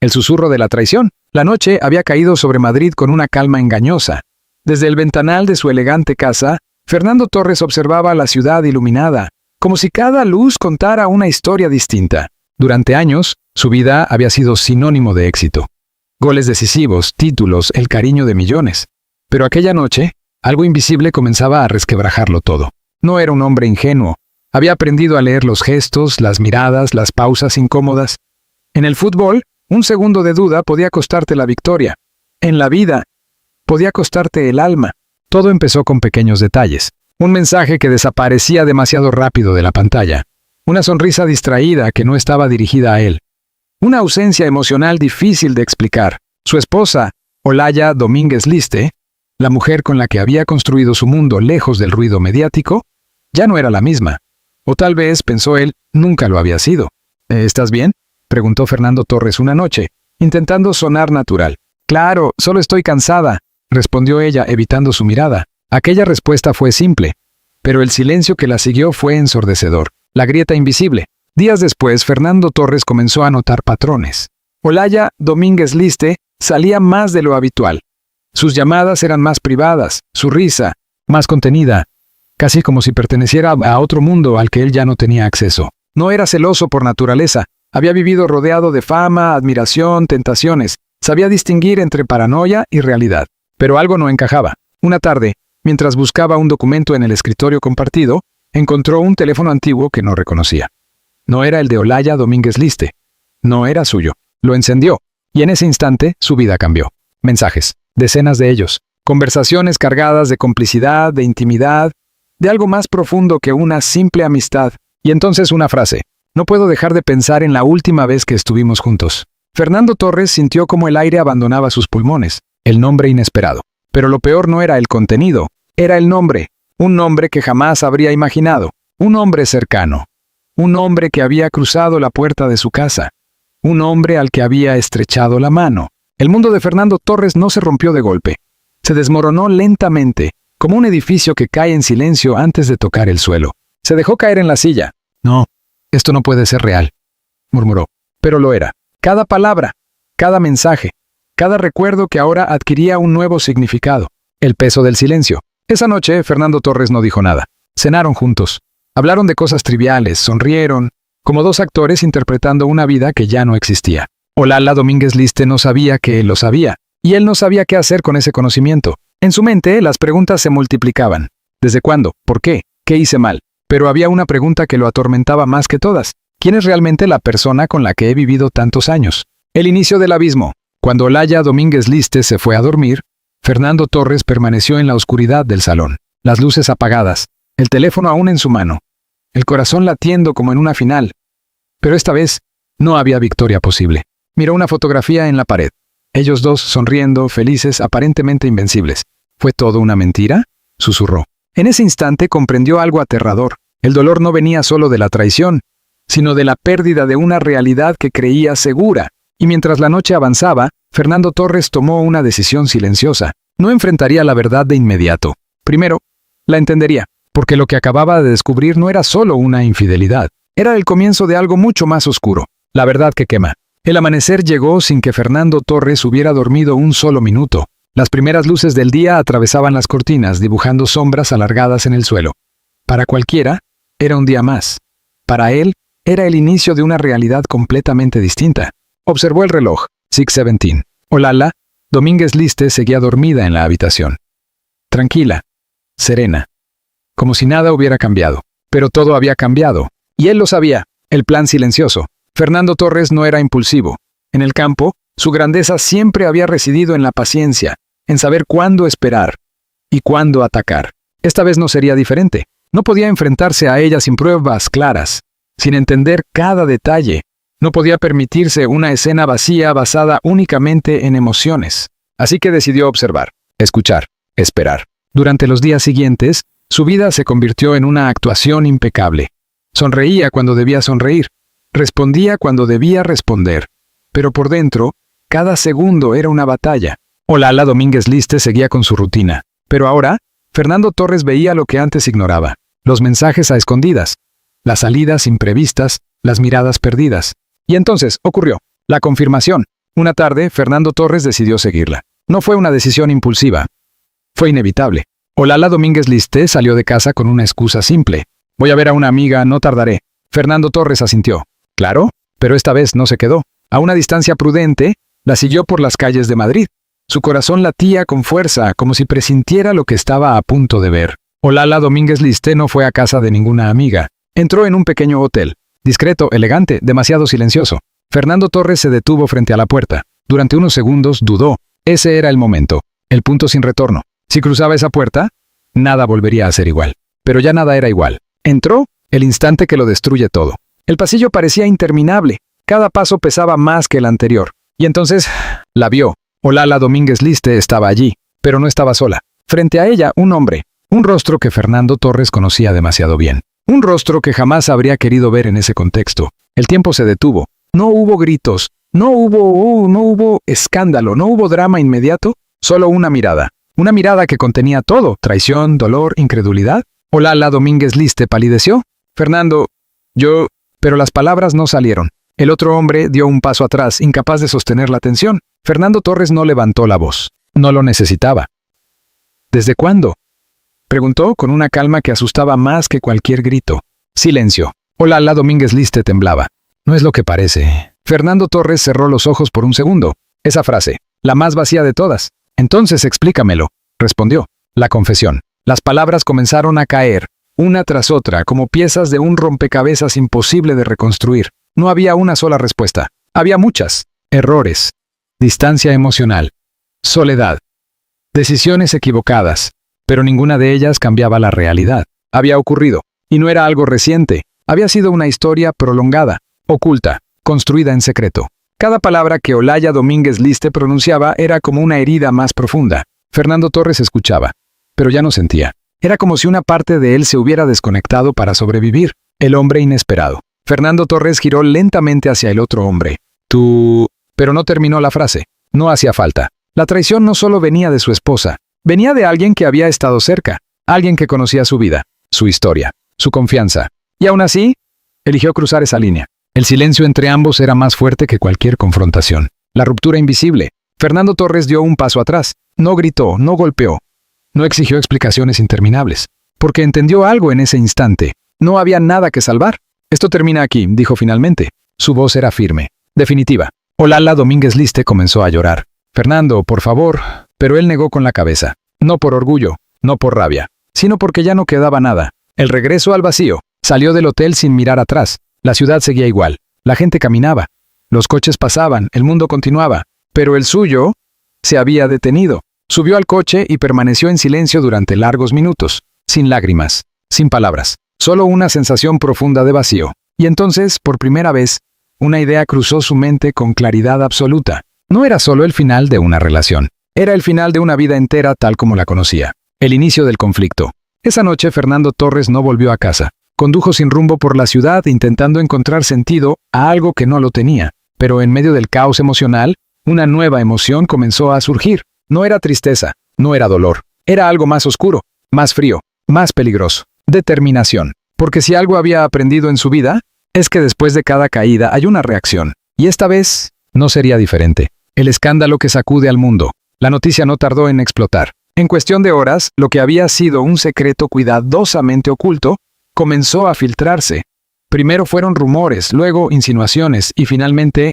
el susurro de la traición. La noche había caído sobre Madrid con una calma engañosa. Desde el ventanal de su elegante casa, Fernando Torres observaba la ciudad iluminada, como si cada luz contara una historia distinta. Durante años, su vida había sido sinónimo de éxito. Goles decisivos, títulos, el cariño de millones. Pero aquella noche, algo invisible comenzaba a resquebrajarlo todo. No era un hombre ingenuo. Había aprendido a leer los gestos, las miradas, las pausas incómodas. En el fútbol, un segundo de duda podía costarte la victoria. En la vida, podía costarte el alma. Todo empezó con pequeños detalles. Un mensaje que desaparecía demasiado rápido de la pantalla. Una sonrisa distraída que no estaba dirigida a él. Una ausencia emocional difícil de explicar. Su esposa, Olaya Domínguez Liste, la mujer con la que había construido su mundo lejos del ruido mediático, ya no era la misma. O tal vez, pensó él, nunca lo había sido. ¿Estás bien?, preguntó Fernando Torres una noche, intentando sonar natural. Claro, solo estoy cansada, respondió ella, evitando su mirada. Aquella respuesta fue simple, pero el silencio que la siguió fue ensordecedor. La grieta invisible. Días después, Fernando Torres comenzó a notar patrones. Olaya Domínguez Liste salía más de lo habitual. Sus llamadas eran más privadas, su risa, más contenida, casi como si perteneciera a otro mundo al que él ya no tenía acceso. No era celoso por naturaleza, había vivido rodeado de fama, admiración, tentaciones, sabía distinguir entre paranoia y realidad. Pero algo no encajaba. Una tarde, mientras buscaba un documento en el escritorio compartido, encontró un teléfono antiguo que no reconocía. No era el de Olaya Domínguez Liste. No era suyo. Lo encendió, y en ese instante su vida cambió. Mensajes, decenas de ellos, conversaciones cargadas de complicidad, de intimidad, de algo más profundo que una simple amistad. Y entonces una frase: no puedo dejar de pensar en la última vez que estuvimos juntos. Fernando Torres sintió como el aire abandonaba sus pulmones. El nombre inesperado. Pero lo peor no era el contenido, era el nombre. Un nombre que jamás habría imaginado. Un hombre cercano. Un hombre que había cruzado la puerta de su casa. Un hombre al que había estrechado la mano. El mundo de Fernando Torres no se rompió de golpe. Se desmoronó lentamente, como un edificio que cae en silencio antes de tocar el suelo. Se dejó caer en la silla. No, esto no puede ser real, murmuró. Pero lo era. Cada palabra, cada mensaje, cada recuerdo que ahora adquiría un nuevo significado. El peso del silencio. Esa noche, Fernando Torres no dijo nada. Cenaron juntos. Hablaron de cosas triviales, sonrieron, como dos actores interpretando una vida que ya no existía. Olaya Domínguez Liste no sabía que él lo sabía, y él no sabía qué hacer con ese conocimiento. En su mente, las preguntas se multiplicaban. ¿Desde cuándo? ¿Por qué? ¿Qué hice mal? Pero había una pregunta que lo atormentaba más que todas. ¿Quién es realmente la persona con la que he vivido tantos años? El inicio del abismo. Cuando Olaya Domínguez Liste se fue a dormir, Fernando Torres permaneció en la oscuridad del salón. Las luces apagadas, el teléfono aún en su mano, el corazón latiendo como en una final. Pero esta vez, no había victoria posible. Miró una fotografía en la pared. Ellos dos sonriendo, felices, aparentemente invencibles. ¿Fue todo una mentira?, susurró. En ese instante comprendió algo aterrador. El dolor no venía solo de la traición, sino de la pérdida de una realidad que creía segura. Y mientras la noche avanzaba, Fernando Torres tomó una decisión silenciosa. No enfrentaría la verdad de inmediato. Primero, la entendería, porque lo que acababa de descubrir no era solo una infidelidad. Era el comienzo de algo mucho más oscuro. La verdad que quema. El amanecer llegó sin que Fernando Torres hubiera dormido un solo minuto. Las primeras luces del día atravesaban las cortinas, dibujando sombras alargadas en el suelo. Para cualquiera, era un día más. Para él, era el inicio de una realidad completamente distinta. Observó el reloj, 6:17. Olaya Domínguez Liste seguía dormida en la habitación. Tranquila, serena, como si nada hubiera cambiado. Pero todo había cambiado, y él lo sabía. El plan silencioso. Fernando Torres no era impulsivo. En el campo, su grandeza siempre había residido en la paciencia, en saber cuándo esperar y cuándo atacar. Esta vez no sería diferente. No podía enfrentarse a ella sin pruebas claras, sin entender cada detalle. No podía permitirse una escena vacía basada únicamente en emociones. Así que decidió observar, escuchar, esperar. Durante los días siguientes, su vida se convirtió en una actuación impecable. Sonreía cuando debía sonreír. Respondía cuando debía responder. Pero por dentro, cada segundo era una batalla. Olaya Domínguez Liste seguía con su rutina. Pero ahora, Fernando Torres veía lo que antes ignoraba. Los mensajes a escondidas, las salidas imprevistas, las miradas perdidas. Y entonces ocurrió la confirmación. Una tarde, Fernando Torres decidió seguirla. No fue una decisión impulsiva. Fue inevitable. Olala Domínguez Liste salió de casa con una excusa simple. Voy a ver a una amiga, no tardaré. Fernando Torres asintió. Claro, pero esta vez no se quedó. A una distancia prudente, la siguió por las calles de Madrid. Su corazón latía con fuerza, como si presintiera lo que estaba a punto de ver. Olala Domínguez Liste no fue a casa de ninguna amiga. Entró en un pequeño hotel. Discreto, elegante, demasiado silencioso. Fernando Torres se detuvo frente a la puerta. Durante unos segundos dudó. Ese era el momento. El punto sin retorno. Si cruzaba esa puerta, nada volvería a ser igual. Pero ya nada era igual. Entró el instante que lo destruye todo. El pasillo parecía interminable. Cada paso pesaba más que el anterior. Y entonces la vio. Olala Domínguez Liste estaba allí, pero no estaba sola. Frente a ella, un hombre. Un rostro que Fernando Torres conocía demasiado bien. Un rostro que jamás habría querido ver en ese contexto. El tiempo se detuvo. No hubo gritos. No hubo escándalo. No hubo drama inmediato. Solo una mirada. Una mirada que contenía todo. Traición, dolor, incredulidad. Olala Domínguez Liste palideció. Fernando, Pero las palabras no salieron. El otro hombre dio un paso atrás, incapaz de sostener la tensión. Fernando Torres no levantó la voz. No lo necesitaba. ¿Desde cuándo? Preguntó con una calma que asustaba más que cualquier grito. Silencio. Olala Domínguez Liste temblaba. No es lo que parece. Fernando Torres cerró los ojos por un segundo. Esa frase, la más vacía de todas. Entonces explícamelo, respondió. La confesión. Las palabras comenzaron a caer, una tras otra, como piezas de un rompecabezas imposible de reconstruir. No había una sola respuesta. Había muchas. Errores. Distancia emocional. Soledad. Decisiones equivocadas. Pero ninguna de ellas cambiaba la realidad. Había ocurrido. Y no era algo reciente. Había sido una historia prolongada, oculta, construida en secreto. Cada palabra que Olala Domínguez Liste pronunciaba era como una herida más profunda. Fernando Torres escuchaba, pero ya no sentía. Era como si una parte de él se hubiera desconectado para sobrevivir. El hombre inesperado. Fernando Torres giró lentamente hacia el otro hombre. Pero no terminó la frase. No hacía falta. La traición no solo venía de su esposa. Venía de alguien que había estado cerca. Alguien que conocía su vida, su historia, su confianza. Y aún así, eligió cruzar esa línea. El silencio entre ambos era más fuerte que cualquier confrontación. La ruptura invisible. Fernando Torres dio un paso atrás. No gritó, no golpeó. No exigió explicaciones interminables. Porque entendió algo en ese instante. No había nada que salvar. Esto termina aquí, dijo finalmente. Su voz era firme, definitiva. Olala Domínguez Liste comenzó a llorar. Fernando, por favor. Pero él negó con la cabeza. No por orgullo, no por rabia, sino porque ya no quedaba nada. El regreso al vacío. Salió del hotel sin mirar atrás. La ciudad seguía igual. La gente caminaba. Los coches pasaban, el mundo continuaba. Pero el suyo se había detenido. Subió al coche y permaneció en silencio durante largos minutos. Sin lágrimas, sin palabras. Solo una sensación profunda de vacío. Y entonces, por primera vez, una idea cruzó su mente con claridad absoluta. No era solo el final de una relación. Era el final de una vida entera tal como la conocía. El inicio del conflicto. Esa noche Fernando Torres no volvió a casa. Condujo sin rumbo por la ciudad intentando encontrar sentido a algo que no lo tenía. Pero en medio del caos emocional, una nueva emoción comenzó a surgir. No era tristeza, no era dolor. Era algo más oscuro, más frío, más peligroso. Determinación. Porque si algo había aprendido en su vida, es que después de cada caída hay una reacción. Y esta vez no sería diferente. El escándalo que sacude al mundo. La noticia no tardó en explotar. En cuestión de horas, lo que había sido un secreto cuidadosamente oculto, comenzó a filtrarse. Primero fueron rumores, luego insinuaciones y finalmente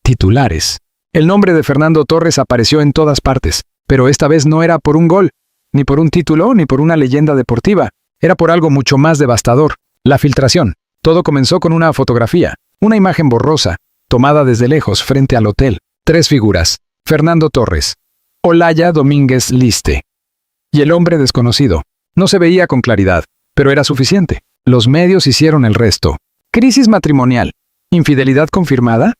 titulares. El nombre de Fernando Torres apareció en todas partes, pero esta vez no era por un gol, ni por un título, ni por una leyenda deportiva. Era por algo mucho más devastador, la filtración. Todo comenzó con una fotografía, una imagen borrosa, tomada desde lejos frente al hotel. 3 figuras. Fernando Torres. Olala Domínguez Liste. Y el hombre desconocido. No se veía con claridad, pero era suficiente. Los medios hicieron el resto. Crisis matrimonial. ¿Infidelidad confirmada?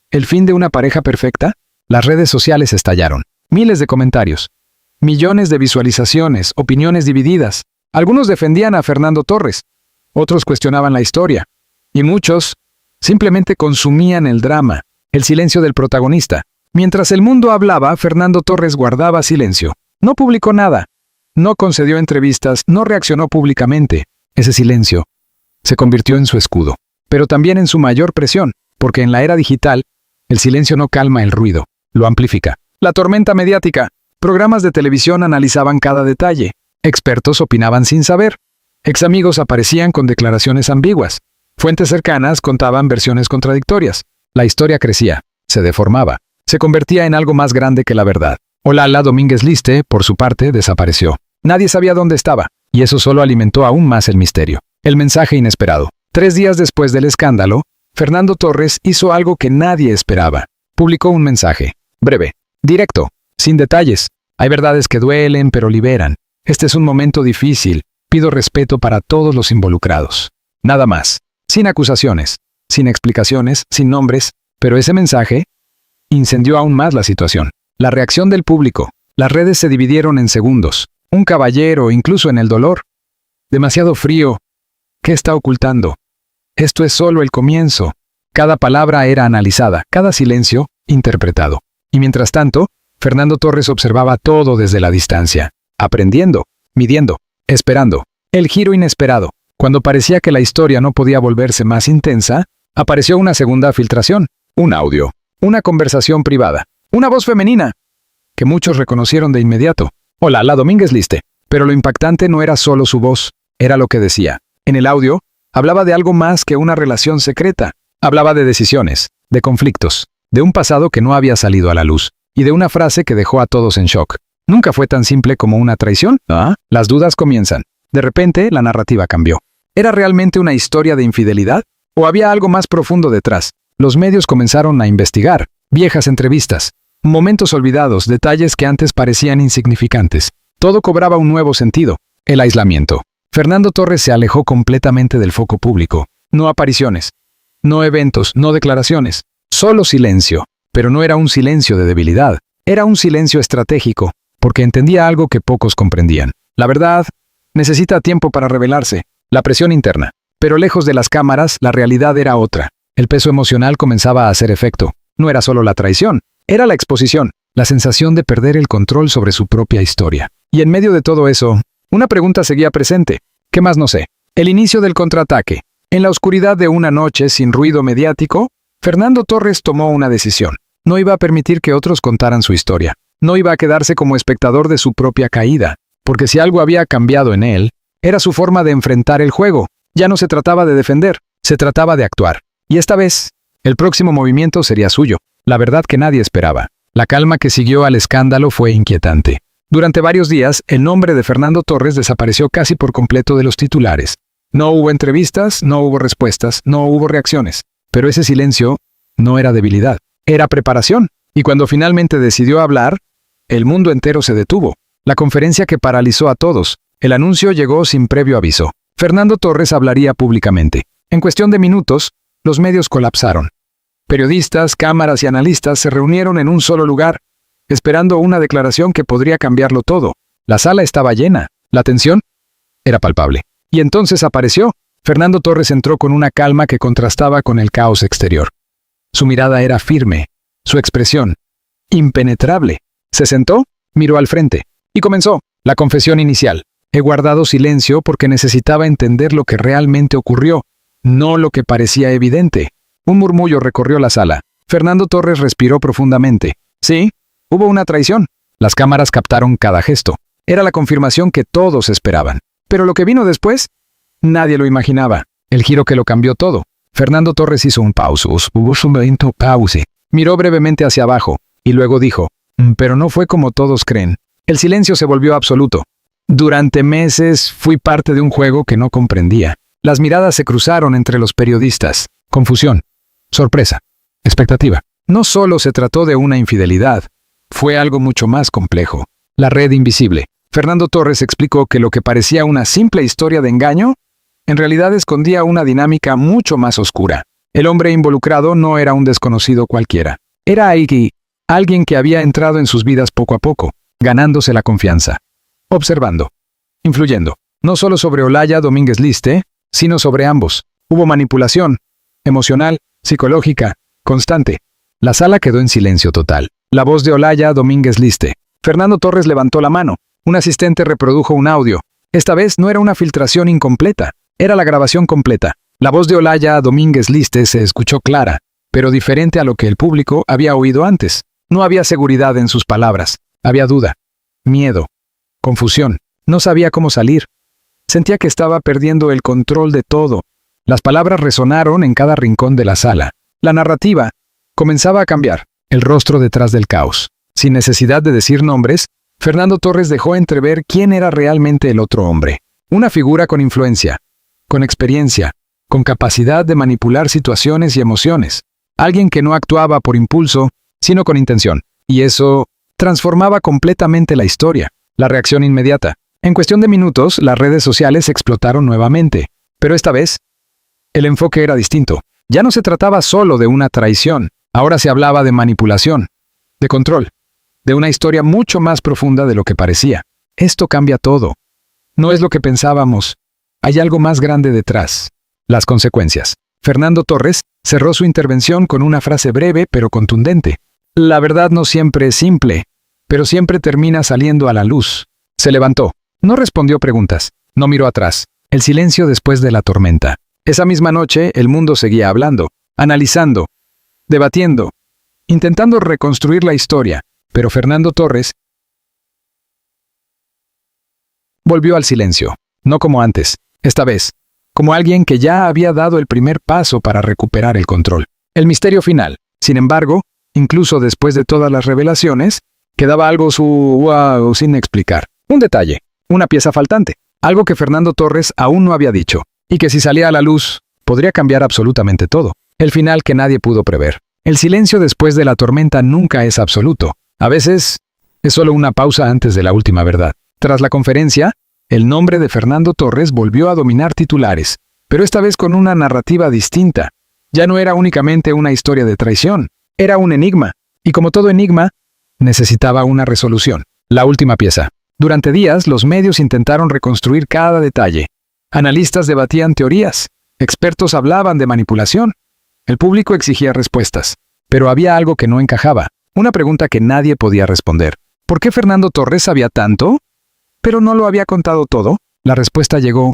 ¿El fin de una pareja perfecta? Las redes sociales estallaron. Miles de comentarios. Millones de visualizaciones, opiniones divididas. Algunos defendían a Fernando Torres. Otros cuestionaban la historia. Y muchos simplemente consumían el drama, el silencio del protagonista. Mientras el mundo hablaba, Fernando Torres guardaba silencio. No publicó nada. No concedió entrevistas, no reaccionó públicamente. Ese silencio se convirtió en su escudo, pero también en su mayor presión, porque en la era digital, El silencio no calma el ruido, lo amplifica. La tormenta mediática. Programas de televisión analizaban cada detalle. Expertos opinaban sin saber. Examigos aparecían con declaraciones ambiguas. Fuentes cercanas contaban versiones contradictorias. La historia crecía, se deformaba, se convertía en algo más grande que la verdad. Olalla Domínguez Liste, por su parte, desapareció. Nadie sabía dónde estaba, y eso solo alimentó aún más el misterio. El mensaje inesperado. 3 días después del escándalo, Fernando Torres hizo algo que nadie esperaba. Publicó un mensaje. Breve, directo, sin detalles. Hay verdades que duelen, pero liberan. Este es un momento difícil. Pido respeto para todos los involucrados. Nada más. Sin acusaciones, sin explicaciones, sin nombres, pero ese mensaje incendió aún más la situación. La reacción del público. Las redes se dividieron en segundos. Un caballero, incluso en el dolor. Demasiado frío. ¿Qué está ocultando? Esto es solo el comienzo. Cada palabra era analizada, cada silencio interpretado. Y mientras tanto, Fernando Torres observaba todo desde la distancia, aprendiendo, midiendo, esperando. El giro inesperado. Cuando parecía que la historia no podía volverse más intensa, apareció una segunda filtración, un audio, una conversación privada, una voz femenina, que muchos reconocieron de inmediato. Olalla Domínguez Liste. Pero lo impactante no era solo su voz, era lo que decía. En el audio, hablaba de algo más que una relación secreta. Hablaba de decisiones, de conflictos, de un pasado que no había salido a la luz, y de una frase que dejó a todos en shock. ¿Nunca fue tan simple como una traición? ¿Ah? Las dudas comienzan. De repente, la narrativa cambió. ¿Era realmente una historia de infidelidad? ¿O había algo más profundo detrás? Los medios comenzaron a investigar. Viejas entrevistas, momentos olvidados, detalles que antes parecían insignificantes. Todo cobraba un nuevo sentido. El aislamiento. Fernando Torres se alejó completamente del foco público. No apariciones, no eventos, no declaraciones. Solo silencio. Pero no era un silencio de debilidad. Era un silencio estratégico, porque entendía algo que pocos comprendían. La verdad necesita tiempo para revelarse. La presión interna. Pero lejos de las cámaras, la realidad era otra. El peso emocional comenzaba a hacer efecto. No era solo la traición, era la exposición, la sensación de perder el control sobre su propia historia. Y en medio de todo eso, una pregunta seguía presente. ¿Qué más no sé? El inicio del contraataque. En la oscuridad de una noche sin ruido mediático, Fernando Torres tomó una decisión. No iba a permitir que otros contaran su historia. No iba a quedarse como espectador de su propia caída. Porque si algo había cambiado en él, era su forma de enfrentar el juego. Ya no se trataba de defender, se trataba de actuar. Y esta vez, el próximo movimiento sería suyo. La verdad que nadie esperaba. La calma que siguió al escándalo fue inquietante. Durante varios días, el nombre de Fernando Torres desapareció casi por completo de los titulares. No hubo entrevistas, no hubo respuestas, no hubo reacciones. Pero ese silencio no era debilidad, era preparación. Y cuando finalmente decidió hablar, el mundo entero se detuvo. La conferencia que paralizó a todos. El anuncio llegó sin previo aviso. Fernando Torres hablaría públicamente. En cuestión de minutos, los medios colapsaron. Periodistas, cámaras y analistas se reunieron en un solo lugar, esperando una declaración que podría cambiarlo todo. La sala estaba llena. La tensión era palpable. Y entonces apareció. Fernando Torres entró con una calma que contrastaba con el caos exterior. Su mirada era firme, su expresión impenetrable. Se sentó, miró al frente y comenzó la confesión inicial. He guardado silencio porque necesitaba entender lo que realmente ocurrió, no lo que parecía evidente. Un murmullo recorrió la sala. Fernando Torres respiró profundamente. Sí, hubo una traición. Las cámaras captaron cada gesto. Era la confirmación que todos esperaban. Pero lo que vino después, nadie lo imaginaba. El giro que lo cambió todo. Fernando Torres hizo un pause. Miró brevemente hacia abajo, y luego dijo, pero no fue como todos creen. El silencio se volvió absoluto. Durante meses fui parte de un juego que no comprendía. Las miradas se cruzaron entre los periodistas. Confusión, sorpresa, expectativa. No solo se trató de una infidelidad, fue algo mucho más complejo. La red invisible. Fernando Torres explicó que lo que parecía una simple historia de engaño, en realidad escondía una dinámica mucho más oscura. El hombre involucrado no era un desconocido cualquiera. Era alguien que había entrado en sus vidas poco a poco, ganándose la confianza. Observando, influyendo, no solo sobre Olalla Domínguez Liste, sino sobre ambos. Hubo manipulación, emocional, psicológica, constante. La sala quedó en silencio total. La voz de Olalla Domínguez Liste. Fernando Torres levantó la mano. Un asistente reprodujo un audio. Esta vez no era una filtración incompleta, era la grabación completa. La voz de Olalla Domínguez Liste se escuchó clara, pero diferente a lo que el público había oído antes. No había seguridad en sus palabras. Había duda, miedo, confusión. No sabía cómo salir. Sentía que estaba perdiendo el control de todo. Las palabras resonaron en cada rincón de la sala. La narrativa comenzaba a cambiar, el rostro detrás del caos. Sin necesidad de decir nombres, Fernando Torres dejó entrever quién era realmente el otro hombre. Una figura con influencia, con experiencia, con capacidad de manipular situaciones y emociones. Alguien que no actuaba por impulso, sino con intención. Y eso transformaba completamente la historia. La reacción inmediata. En cuestión de minutos, las redes sociales explotaron nuevamente. Pero esta vez, el enfoque era distinto. Ya no se trataba solo de una traición. Ahora se hablaba de manipulación, de control, de una historia mucho más profunda de lo que parecía. Esto cambia todo. No es lo que pensábamos. Hay algo más grande detrás. Las consecuencias. Fernando Torres cerró su intervención con una frase breve pero contundente. La verdad no siempre es simple, pero siempre termina saliendo a la luz. Se levantó. No respondió preguntas. No miró atrás. El silencio después de la tormenta. Esa misma noche, el mundo seguía hablando, analizando, debatiendo, intentando reconstruir la historia, pero Fernando Torres volvió al silencio. No como antes. Esta vez, como alguien que ya había dado el primer paso para recuperar el control. El misterio final. Sin embargo, incluso después de todas las revelaciones, quedaba algo sin explicar. Un detalle, una pieza faltante, algo que Fernando Torres aún no había dicho, y que si salía a la luz, podría cambiar absolutamente todo. El final que nadie pudo prever. El silencio después de la tormenta nunca es absoluto. A veces, es solo una pausa antes de la última verdad. Tras la conferencia, el nombre de Fernando Torres volvió a dominar titulares, pero esta vez con una narrativa distinta. Ya no era únicamente una historia de traición, era un enigma, y como todo enigma, necesitaba una resolución. La última pieza. Durante días, los medios intentaron reconstruir cada detalle. Analistas debatían teorías, expertos hablaban de manipulación. El público exigía respuestas, pero había algo que no encajaba, una pregunta que nadie podía responder. ¿Por qué Fernando Torres sabía tanto? ¿Pero no lo había contado todo? La respuesta llegó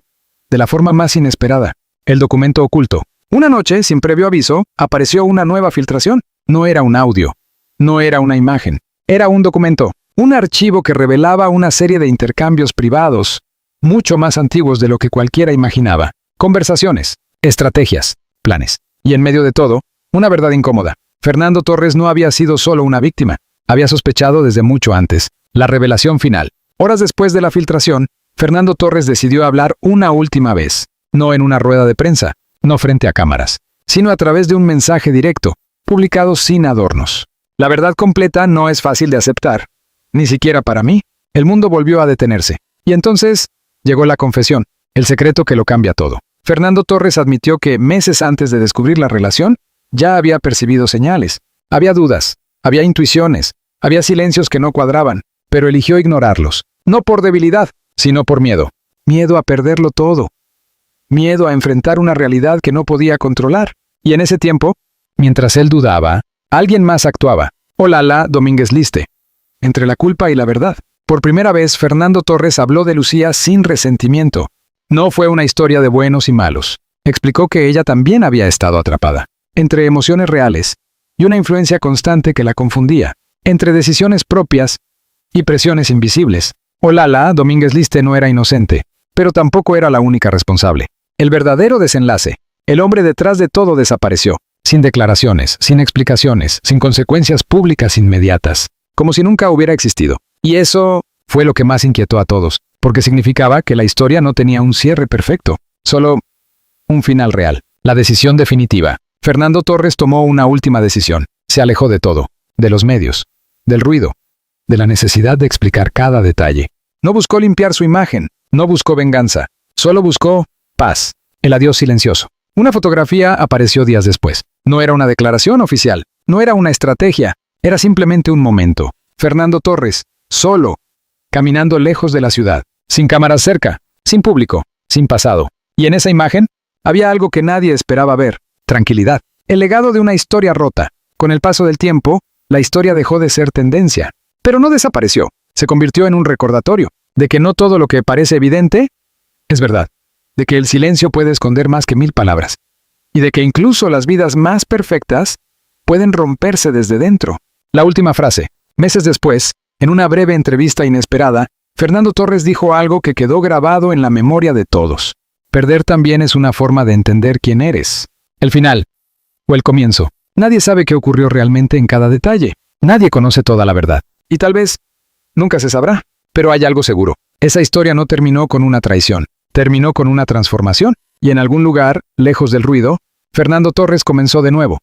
de la forma más inesperada. El documento oculto. Una noche, sin previo aviso, apareció una nueva filtración. No era un audio, no era una imagen, era un documento, un archivo que revelaba una serie de intercambios privados, mucho más antiguos de lo que cualquiera imaginaba. Conversaciones, estrategias, planes. Y en medio de todo, una verdad incómoda. Fernando Torres no había sido solo una víctima, había sospechado desde mucho antes. La revelación final. Horas después de la filtración, Fernando Torres decidió hablar una última vez, no en una rueda de prensa, no frente a cámaras, sino a través de un mensaje directo, publicado sin adornos. La verdad completa no es fácil de aceptar, ni siquiera para mí. El mundo volvió a detenerse. Y entonces, llegó la confesión, el secreto que lo cambia todo. Fernando Torres admitió que meses antes de descubrir la relación, ya había percibido señales. Había dudas, había intuiciones, había silencios que no cuadraban, pero eligió ignorarlos. No por debilidad, sino por miedo. Miedo a perderlo todo. Miedo a enfrentar una realidad que no podía controlar. Y en ese tiempo, mientras él dudaba, alguien más actuaba. Olala Domínguez Liste. Entre la culpa y la verdad. Por primera vez, Fernando Torres habló de Lucía sin resentimiento. No fue una historia de buenos y malos. Explicó que ella también había estado atrapada, entre emociones reales y una influencia constante que la confundía, entre decisiones propias y presiones invisibles. Olala Domínguez Liste no era inocente, pero tampoco era la única responsable. El verdadero desenlace. El hombre detrás de todo desapareció, sin declaraciones, sin explicaciones, sin consecuencias públicas inmediatas, como si nunca hubiera existido. Y eso fue lo que más inquietó a todos, porque significaba que la historia no tenía un cierre perfecto, solo un final real. La decisión definitiva. Fernando Torres tomó una última decisión. Se alejó de todo, de los medios, del ruido, de la necesidad de explicar cada detalle. No buscó limpiar su imagen, no buscó venganza, solo buscó paz. El adiós silencioso. Una fotografía apareció días después. No era una declaración oficial, no era una estrategia, era simplemente un momento. Fernando Torres, solo, caminando lejos de la ciudad, sin cámaras cerca, sin público, sin pasado. Y en esa imagen, había algo que nadie esperaba ver: tranquilidad. El legado de una historia rota. Con el paso del tiempo, la historia dejó de ser tendencia. Pero no desapareció. Se convirtió en un recordatorio de que no todo lo que parece evidente es verdad. De que el silencio puede esconder más que 1000 palabras. Y de que incluso las vidas más perfectas pueden romperse desde dentro. La última frase. Meses después, en una breve entrevista inesperada, Fernando Torres dijo algo que quedó grabado en la memoria de todos. Perder también es una forma de entender quién eres. El final, o el comienzo. Nadie sabe qué ocurrió realmente en cada detalle. Nadie conoce toda la verdad. Y tal vez, nunca se sabrá. Pero hay algo seguro. Esa historia no terminó con una traición. Terminó con una transformación. Y en algún lugar, lejos del ruido, Fernando Torres comenzó de nuevo.